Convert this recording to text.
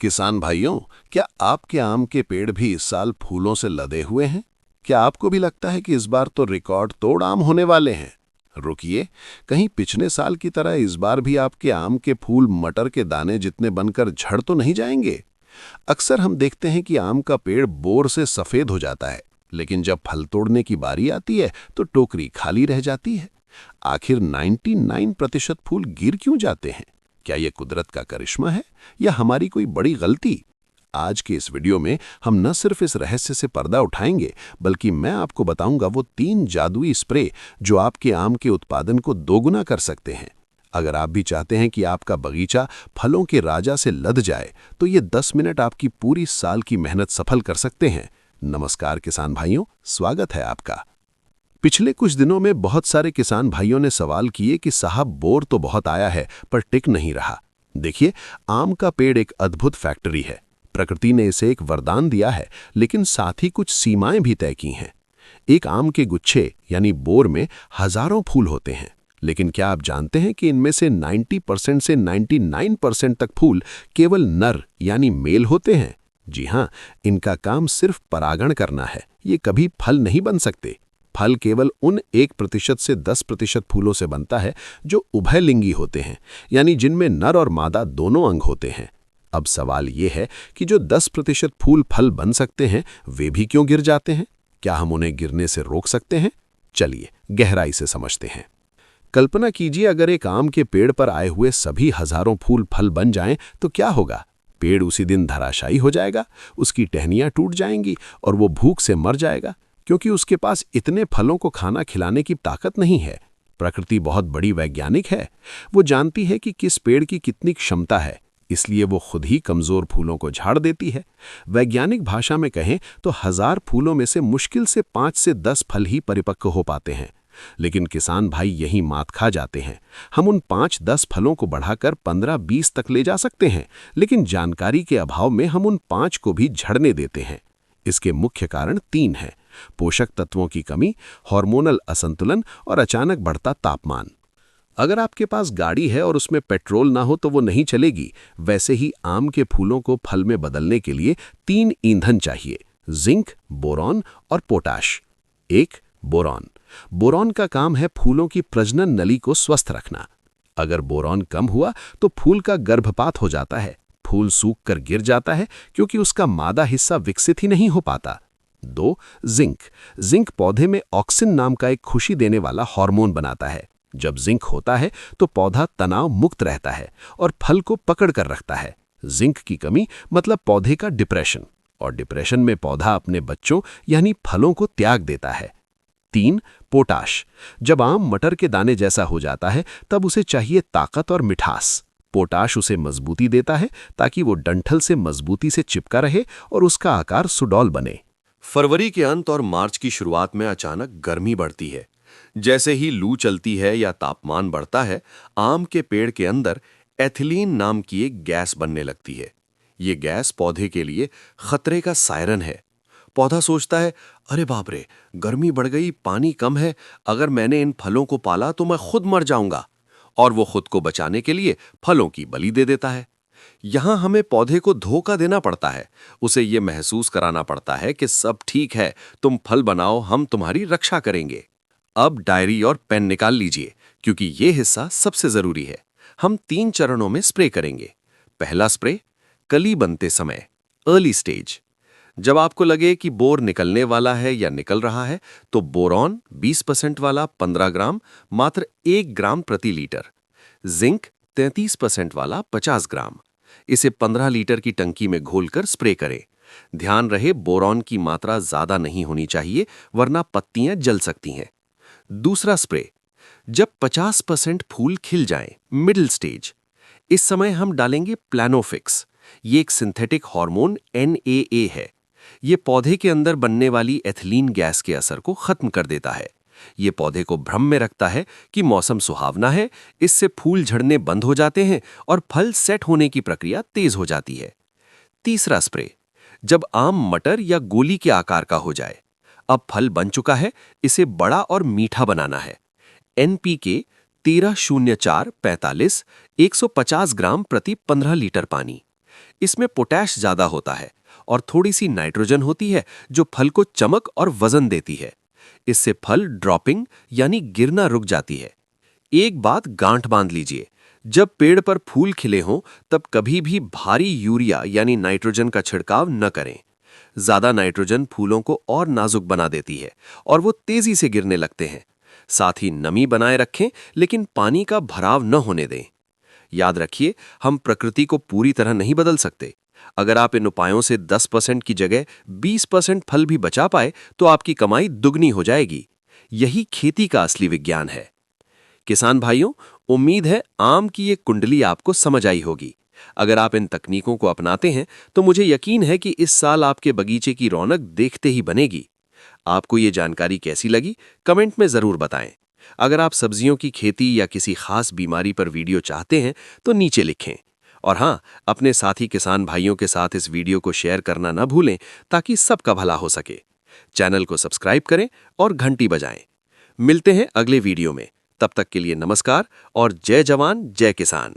किसान भाइयों, क्या आपके आम के पेड़ भी इस साल फूलों से लदे हुए हैं? क्या आपको भी लगता है कि इस बार तो रिकॉर्ड तोड़ आम होने वाले हैं? रुकिए, कहीं पिछले साल की तरह इस बार भी आपके आम के फूल मटर के दाने जितने बनकर झड़ तो नहीं जाएंगे? अक्सर हम देखते हैं कि आम का पेड़ बोर से सफेद हो जाता है, लेकिन जब फल तोड़ने की बारी आती है तो टोकरी खाली रह जाती है। आखिर 99% फूल गिर क्यों जाते हैं? क्या यह कुदरत का करिश्मा है या हमारी कोई बड़ी गलती? आज के इस वीडियो में हम न सिर्फ इस रहस्य से पर्दा उठाएंगे, बल्कि मैं आपको बताऊंगा वो 3 जादुई स्प्रे जो आपके आम के उत्पादन को दोगुना कर सकते हैं। अगर आप भी चाहते हैं कि आपका बगीचा फलों के राजा से लद जाए, तो ये 10 मिनट आपकी पूरी साल की मेहनत सफल कर सकते हैं। नमस्कार किसान भाइयों, स्वागत है आपका। पिछले कुछ दिनों में बहुत सारे किसान भाइयों ने सवाल किए कि साहब, बोर तो बहुत आया है पर टिक नहीं रहा। देखिए, आम का पेड़ एक अद्भुत फैक्ट्री है। प्रकृति ने इसे एक वरदान दिया है, लेकिन साथ ही कुछ सीमाएं भी तय की हैं। एक आम के गुच्छे यानी बोर में हजारों फूल होते हैं, लेकिन क्या आप जानते हैं कि इनमें से 90% से 99% तक फूल केवल नर यानी मेल होते हैं? जी हाँ, इनका काम सिर्फ परागण करना है। ये कभी फल नहीं बन सकते। फल केवल उन 1% से 10% फूलों से बनता है जो उभयलिंगी होते हैं, यानी जिनमें नर और मादा दोनों अंग होते हैं। अब सवाल ये है कि जो 10% फूल फल बन सकते हैं, वे भी क्यों गिर जाते हैं? क्या हम उन्हें गिरने से रोक सकते हैं? चलिए गहराई से समझते हैं। कल्पना कीजिए, अगर एक आम के पेड़ पर आए हुए सभी हजारों फूल फल बन जाएं तो क्या होगा? पेड़ उसी दिन धराशायी हो जाएगा, उसकी टहनियां टूट जाएंगी और वो भूख से मर जाएगा, क्योंकि उसके पास इतने फलों को खाना खिलाने की ताकत नहीं है। प्रकृति बहुत बड़ी वैज्ञानिक है। वो जानती है कि किस पेड़ की कितनी क्षमता है, इसलिए वो खुद ही कमजोर फूलों को झाड़ देती है। वैज्ञानिक भाषा में कहें तो 1000 फूलों में से मुश्किल से 5 से 10 फल ही परिपक्व हो पाते हैं। लेकिन किसान भाई यही मात खा जाते हैं। हम उन 5-10 फलों को बढ़ाकर 15-20 तक ले जा सकते हैं, लेकिन जानकारी के अभाव में हम उन 5 को भी झड़ने देते हैं। इसके मुख्य कारण 3 हैं: पोषक तत्वों की कमी, हार्मोनल असंतुलन और अचानक बढ़ता तापमान। अगर आपके पास गाड़ी है और उसमें पेट्रोल ना हो तो वो नहीं चलेगी। वैसे ही आम के फूलों को फल में बदलने के लिए 3 ईंधन चाहिए: जिंक, बोरॉन और पोटाश। एक, बोरॉन। बोरॉन का काम है फूलों की प्रजनन नली को स्वस्थ रखना। अगर बोरॉन कम हुआ तो फूल का गर्भपात हो जाता है, फूल सूख कर गिर जाता है, क्योंकि उसका मादा हिस्सा विकसित ही नहीं हो पाता। 2, जिंक। जिंक पौधे में ऑक्सिन नाम का एक खुशी देने वाला हार्मोन बनाता है। जब जिंक होता है तो पौधा तनाव मुक्त रहता है और फल को पकड़ कर रखता है। जिंक की कमी मतलब पौधे का डिप्रेशन, और डिप्रेशन में पौधा अपने बच्चों यानी फलों को त्याग देता है। 3, पोटाश। जब आम मटर के दाने जैसा हो जाता है तब उसे चाहिए ताकत और मिठास। पोटाश उसे मजबूती देता है ताकि वो डंठल से मजबूती से चिपका रहे और उसका आकार सुडौल बने। फरवरी के अंत और मार्च की शुरुआत में अचानक गर्मी बढ़ती है। जैसे ही लू चलती है या तापमान बढ़ता है, आम के पेड़ के अंदर एथिलीन नाम की एक गैस बनने लगती है। ये गैस पौधे के लिए खतरे का सायरन है। पौधा सोचता है, अरे बाप रे, गर्मी बढ़ गई, पानी कम है, अगर मैंने इन फलों को पाला तो मैं खुद मर जाऊंगा। और वो खुद को बचाने के लिए फलों की बलि दे देता है। यहां हमें पौधे को धोखा देना पड़ता है। उसे ये महसूस कराना पड़ता है कि सब ठीक है, तुम फल बनाओ, हम तुम्हारी रक्षा करेंगे। अब डायरी और पेन निकाल लीजिए, क्योंकि ये हिस्सा सबसे जरूरी है। हम 3 चरणों में स्प्रे करेंगे। पहला स्प्रे, कली बनते समय, अर्ली स्टेज। जब आपको लगे कि बोर निकलने वाला है या निकल रहा है, तो बोरॉन 20% वाला 15 ग्राम मात्र 1 ग्राम प्रति लीटर, जिंक 33% वाला 50 ग्राम, इसे 15 लीटर की टंकी में घोलकर स्प्रे करें। ध्यान रहे, बोरॉन की मात्रा ज्यादा नहीं होनी चाहिए, वरना पत्तियां जल सकती हैं। दूसरा स्प्रे, जब 50% फूल खिल जाएं, मिडिल स्टेज। इस समय हम डालेंगे प्लानोफिक्स। ये एक सिंथेटिक हार्मोन NAA है। ये पौधे के अंदर बनने वाली एथिलीन गैस के असर को खत्म कर देता है। ये पौधे को भ्रम में रखता है कि मौसम सुहावना है, इससे फूल झड़ने बंद हो जाते हैं और फल सेट होने की प्रक्रिया तेज हो जाती है। तीसरा स्प्रे, जब आम मटर या गोली के आकार का हो जाए। अब फल बन चुका है, इसे बड़ा और मीठा बनाना है। NPK 1304-45 150 ग्राम प्रति 15 लीटर पानी। इसमें पोटैश ज्यादा होता है और थोड़ी सी नाइट्रोजन होती है जो फल को चमक और वजन देती है। इससे फल ड्रॉपिंग यानी गिरना रुक जाती है। एक बात गांठ बांध लीजिए, जब पेड़ पर फूल खिले हों तब कभी भी भारी यूरिया यानी नाइट्रोजन का छिड़काव न करें। ज्यादा नाइट्रोजन फूलों को और नाजुक बना देती है और वो तेजी से गिरने लगते हैं। साथ ही नमी बनाए रखें, लेकिन पानी का भराव न होने दें। याद रखिए, हम प्रकृति को पूरी तरह नहीं बदल सकते। अगर आप इन उपायों से 10% की जगह 20% फल भी बचा पाए तो आपकी कमाई दुगनी हो जाएगी। यही खेती का असली विज्ञान है। किसान भाइयों, उम्मीद है आम की ये कुंडली आपको समझ आई होगी। अगर आप इन तकनीकों को अपनाते हैं तो मुझे यकीन है कि इस साल आपके बगीचे की रौनक देखते ही बनेगी। आपको ये जानकारी कैसी लगी, कमेंट में जरूर बताएं। अगर आप सब्जियों की खेती या किसी खास बीमारी पर वीडियो चाहते हैं तो नीचे लिखें। और हाँ, अपने साथी किसान भाइयों के साथ इस वीडियो को शेयर करना न भूलें ताकि सबका भला हो सके। चैनल को सब्सक्राइब करें और घंटी बजाएं। मिलते हैं अगले वीडियो में। तब तक के लिए नमस्कार और जय जवान जय किसान।